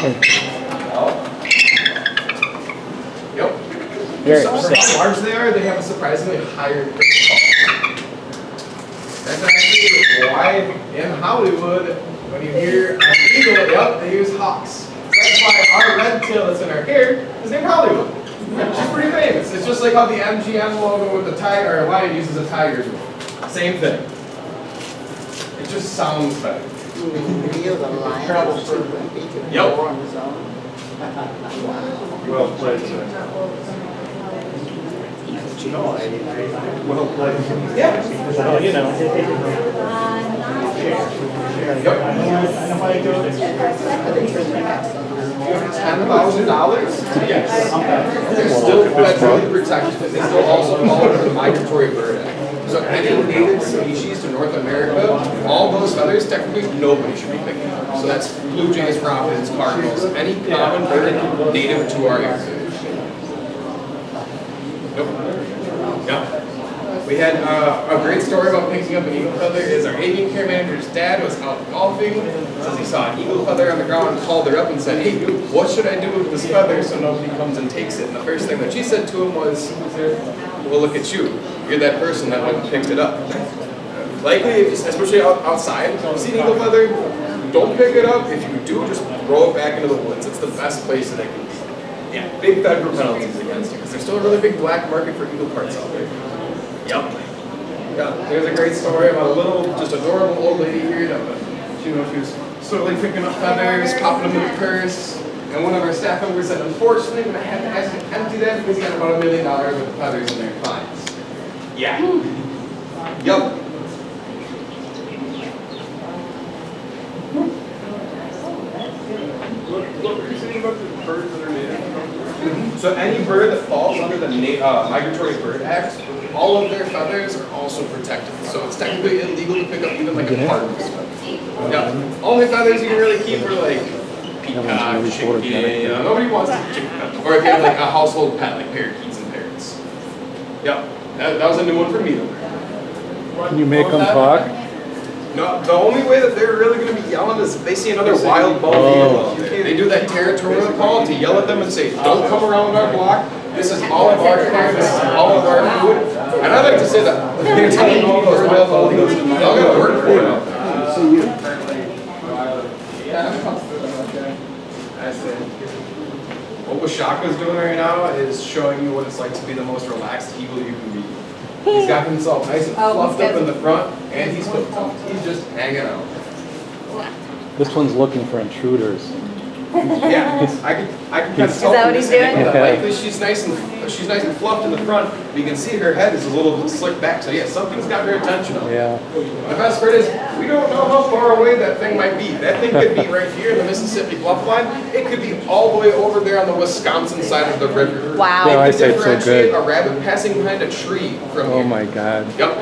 Yep. Very For how large they are, they have a surprisingly higher pitch call. That's actually why in Hollywood, when you hear an eagle, yep, they use hawks. That's why our red tail that's in our hair is named Hollywood. She's pretty famous. It's just like how the MGM logo with the tiger or lion uses a tiger's roll. Same thing. It just sounds better. Yep. Well played, sir. Well played. Yeah. Well, you know. $10,000? Yes. They're still federally protected. They still also fall under the Migratory Bird Act. So any native species to North America, all those feathers, technically nobody should be picking up. So that's blue jays, robins, cardinals, any common bird native to our area. Nope. Yeah. We had a great story about picking up an eagle feather. Is our avian care manager's dad was out golfing, says he saw an eagle feather on the ground and called her up and said, "Hey, dude, what should I do with this feather so nobody comes and takes it?" And the first thing that she said to him was, "Well, look at you. You're that person that went and picked it up." Likely, especially outside, if you see an eagle feather, don't pick it up. If you do, just throw it back into the woods. It's the best place that it can be. Yeah, big federal penalties against it because there's still a really big black market for eagle parts out there. Yep. Yeah, there's a great story about a little, just adorable old lady here that she was slowly picking up feathers, popping them in the purse, and one of our staff members said, "Unfortunately, I'm going to have to ask him to empty that because he got about $1 million worth of feathers in there fines." Yeah. Yep. What were you saying about the birds that are native? So any bird that falls under the Migratory Bird Act, all of their feathers are also protected. So it's technically illegal to pick up even like a cardinal's feather. Yeah. Only feathers you can really keep are like peacock, chicken. Nobody wants to keep chicken. Or if you have like a household pet like parakeets and parrots. Yep. That was a new one for me. Can you make them talk? No, the only way that they're really going to be yelling is if they see another wild bald eagle out there. They do that territorial call to yell at them and say, "Don't come around our block. This is all of our care. This is all of our food." And I like to say that they're telling all those wild bald eagles, y'all got to work for it out there. What Wabasha's doing right now is showing you what it's like to be the most relaxed eagle you can be. He's got himself nice and fluffed up in the front, and he's just hanging out. This one's looking for intruders. Yeah, I can kind of tell. Is that what he's doing? Likely she's nice and fluffed in the front, but you can see her head is a little bit slicked back. So yeah, something's got her attention. Yeah. The best part is we don't know how far away that thing might be. That thing could be right here in the Mississippi bluff line. It could be all the way over there on the Wisconsin side of the river. Wow. Yeah, I It could say it's so differentiate good. a rabbit passing behind a tree from Oh here. my God. Yep.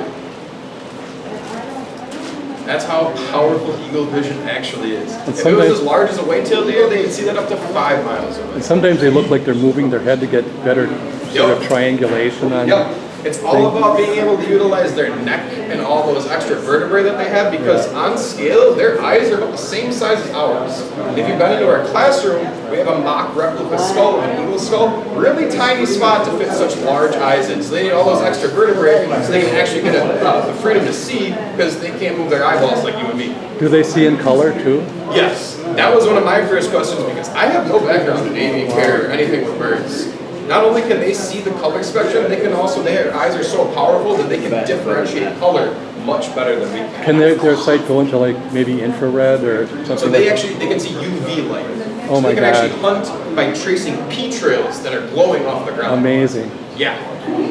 That's how powerful eagle vision actually is. If it was sometimes- as large as a white-tailed deer, they could see that up to 5 miles away. And sometimes they look like they're moving their head to get better sort of triangulation on. Yep. It's all about being able to utilize their neck and all those extra vertebrae that they have because on scale, their eyes are about the same size as ours. If you've been into our classroom, we have a mock replica skull of an eagle skull, really tiny spot to fit such large eyes in. So they need all those extra vertebrae so they can actually get the freedom to see because they can't move their eyeballs like you and me. Do they see in color too? Yes, that was one of my first questions because I have no background in avian care or anything with birds. Not only can they see the color spectrum, they can also, their eyes are so powerful that they can differentiate color much better than we can. Can their sight go into like maybe infrared or something? So they can see UV light. Oh so my they can God. actually hunt by tracing pea trails that are glowing off the ground. Amazing. Yeah,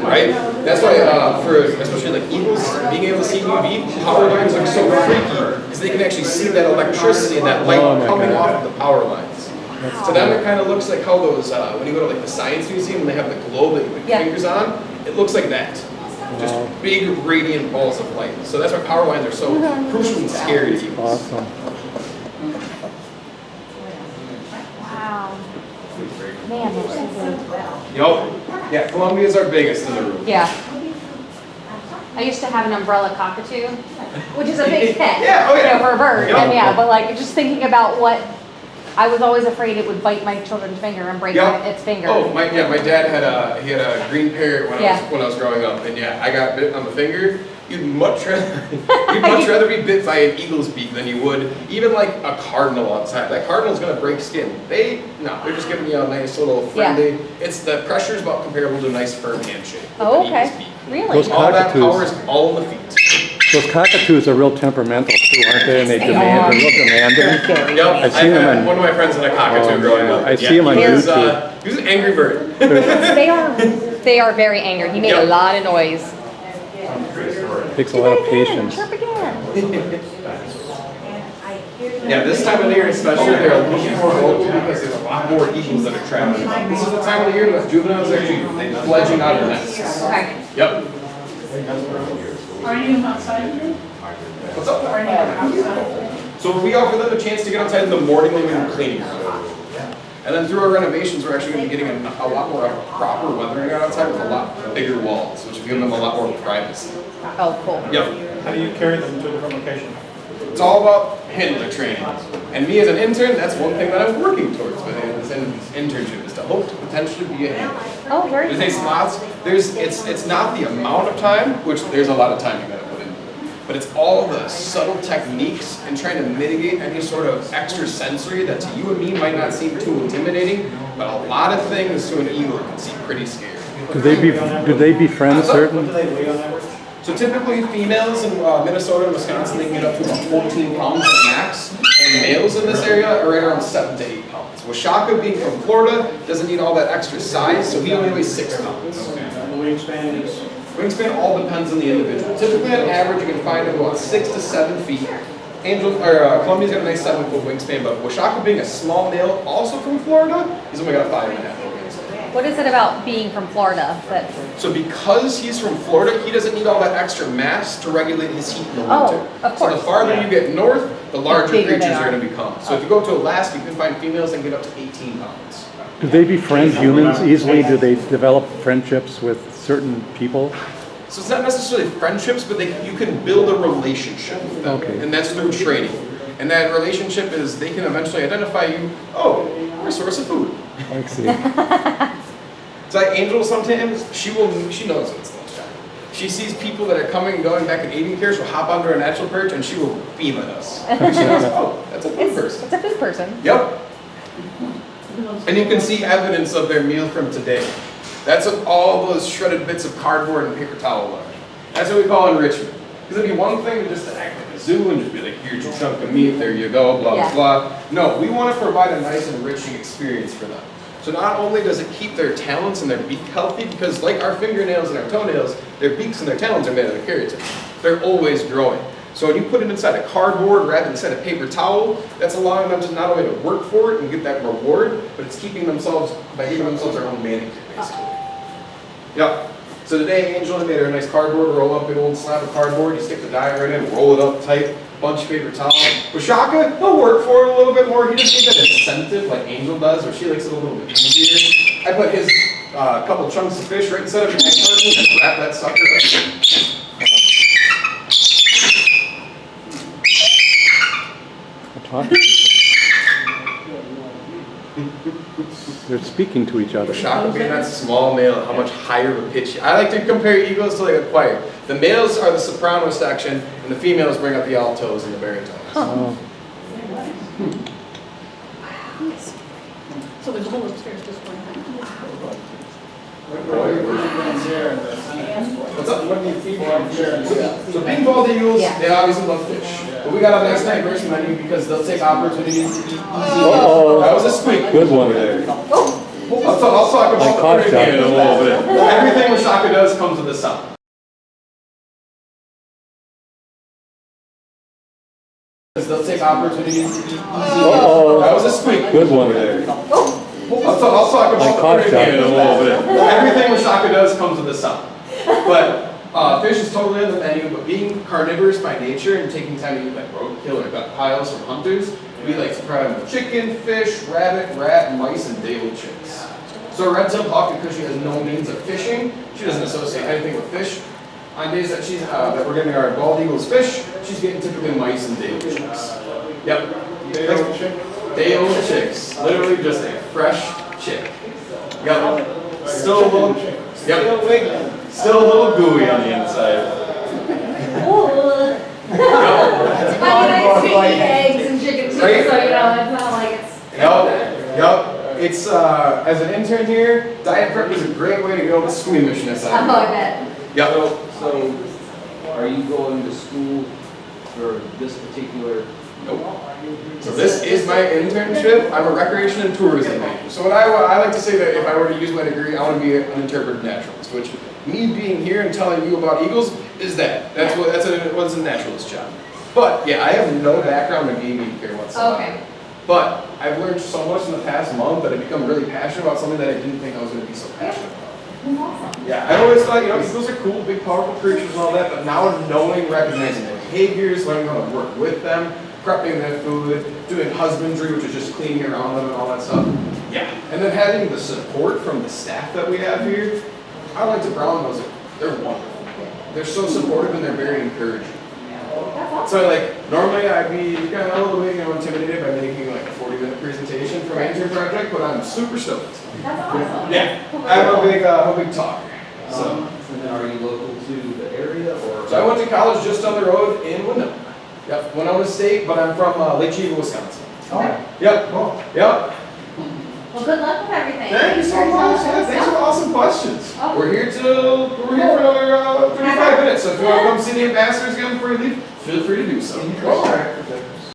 right? That's why for especially like eagles, being able to see UV, power lines are so freaky because they can actually see that electricity and that light coming off of the power lines. To them, it kind of looks like how those, when you go to like the science museum and they have the globe that you put your fingers on, it looks like that. Just big radiant balls of light. So that's why power lines are so crucial and scary to eagles. Awesome. Wow. Man, they're so good. Yup. Yeah, Colombia's our biggest in the room. Yeah. I used to have an umbrella cockatoo, which is a big pet. Yeah, oh yeah. You know, for a bird. Yeah. And yeah, but like just thinking about what I was always afraid it would bite my children's finger and break Yeah. its finger. Oh, my dad had a green parrot Yeah. when I was growing up, and yeah, I got bit on the finger. You'd much rather be bit by an eagle's beak than you would even like a cardinal outside. That cardinal's gonna break skin. They're just giving you a nice little friendly. It's the pressure's about comparable to a nice firm handshake. With Oh, an okay. eagle's beak. Really? Those All that cockatoos. power is all in the feet. Those cockatoos are real temperamental too, aren't they? And they're real demanding. Very. Yep, I've seen them on- one of my friends had a cockatoo Oh, growing yeah. up. I see him on he was, YouTube. he was an angry bird. They are very angry. He made Yeah. a lot of noise. Takes a lot of patience. Chirp again. Yeah, this time of the year especially, they're a little more vocal because there's a lot more eagles that are traveling. This is the time of the year that juveniles are actually fledging out of nests. Okay. Yep. Are any of them outside today? What's up? Are any of them outside? So we offer them a chance to get outside in the morning when we're cleaning. And then through our renovations, we're actually going to be getting a lot more proper weathering outside with a lot bigger walls, which will give them a lot more privacy. Oh, cool. Yep. How do you carry them to a different location? It's all about handler training. And me as an intern, that's one thing that I'm working towards with this internship is to hope to potentially be a handler. Oh, very There's cool. these spots, it's not the amount of time, which there's a lot of time you gotta put into it, but it's all the subtle techniques and trying to mitigate any sort of extra sensory that to you and me might not seem too intimidating, but a lot of things to an eagle can seem pretty scary. Do they befriend certain? What do they weigh on average? So typically females in Minnesota and Wisconsin, they can get up to about 14 pounds max, and males in this area are right around 7 to 8 pounds. Washaka, being from Florida, doesn't need all that extra size, so he only weighs 6 pounds. And the wingspan is? Wingspan all depends on the individual. Typically, on average, you can find them about 6 to 7 feet. Columbia's got a nice 7-foot wingspan, but Washaka, being a small male, also from Florida, he's only got a 5.5-foot wingspan. What is it about being from Florida that? So because he's from Florida, he doesn't need all that extra mass to regulate his heat in the winter. Oh, of So course. the farther you get north, the larger bigger creatures they are are. going to become. So if you go to Alaska, you can find females that can get up to 18 pounds. Do they befriend humans easily? Do they develop friendships with certain people? So it's not necessarily friendships, but you can build a relationship with them. Okay. And that's through training. And that relationship is they can eventually identify you, oh, we're a source of food. I see. It's like Angel sometimes, she knows it's lunchtime. She sees people that are coming and going back in avian care, she'll hop onto her natural perch and she will beam at us. And she knows, oh, that's a food person. It's a food person. Yep. And you can see evidence of their meal from today. That's what all those shredded bits of cardboard and paper towel are. That's what we call enrichment. Because it'd be one thing to just act like a zoo and just be like, here's your chunk of meat, there you go, blah, Yeah. blah, blah. No, we want to provide a nice enriching experience for them. So not only does it keep their talons and their beak healthy, because like our fingernails and our toenails, their beaks and their talons are made out of keratin. They're always growing. So when you put it inside a cardboard rather than inside a paper towel, that's allowing them to not only to work for it and get that reward, but it's keeping themselves, by giving themselves their own manicure, basically. Yep. So today, Angela made her a nice cardboard, roll up an old slab of cardboard, you stick the dye right in, roll it up tight, bunch of paper towel. Washaka, he'll work for it a little bit more. He doesn't need that incentive like Angel does, or she likes it a little bit easier. I put his couple chunks of fish right inside of my carton and wrap that sucker up. Talking. They're speaking to each other. Washaka being that small male, how much higher of a pitch. I like to compare eagles to like a choir. The males are the soprano section, and the females bring up the altos and the baritones. Oh, So there's a whole upstairs just for him. What's up? So being bald eagles, Yeah. they obviously love fish. But we got a nice diverse menu because they'll take opportunities to eat easy. Uh-oh. That was a squeak. good one. I'll talk about caught the that. in a little bit. Everything Washaka does comes with a sound. They'll take opportunities to eat easy. Uh-oh. That was a squeak. Good one. I'll talk about caught the that. in a little bit. Everything Washaka does comes with a sound. But fish is totally on the menu, but being carnivorous by nature and taking time to eat like roadkill or gut piles from hunters, we like to try them with chicken, fish, rabbit, rat, mice, and daily chicks. So a red-tailed hawk, because she has no means of fishing, she doesn't associate anything with fish. On days that that we're getting our bald eagles fish, she's getting typically mice and daily chicks. Yep. day old chicks. Literally just a fresh chick. Yep. Still a little, yep. Still a little gooey on the inside. I mean, I eat eggs and chicken too, so Right. you know, it's not like it's. Yep. It's, as an intern here, diet prep is a great way to get over the squeamishness Oh, out I of it. bet. Yep. So are you going to school for this particular? Nope. So this is my internship. I'm a recreation and tourism major. So what I like to say that if I were to use my degree, I want to be an interpretive naturalist, which me being here and telling you about eagles is that. That's what's a naturalist job. But yeah, I have no background in avian care whatsoever. Okay. But I've learned so much in the past month that I've become really passionate about something that I didn't think I was going to be so passionate about. Yeah, I always thought, you know, eagles are cool, big, powerful creatures and all that, but now knowing, recognizing their behaviors, learning how to work with them, prepping their food, doing husbandry, which is just cleaning around them and all that stuff. Yeah, and then having the support from the staff that we have here, I like to brown those. They're wonderful. They're so supportive and they're very encouraging. So like, normally I'd be kind of a little bit, you know, intimidated by making like a 40-minute presentation for my intern project, but I'm super stoked. That's awesome. Yeah, I'm a big talker. So And then are you local to the area or? I went to college just down the road in Winona. Yep, Winona State, but I'm from Lake Geneva, Wisconsin. Okay. Yep, yep. Well, good luck with everything. Thank you so much. Yeah, thanks for the awesome questions. Oh. We're here for another 35 minutes. So if you want to come see the ambassadors again before you leave, feel free to do so.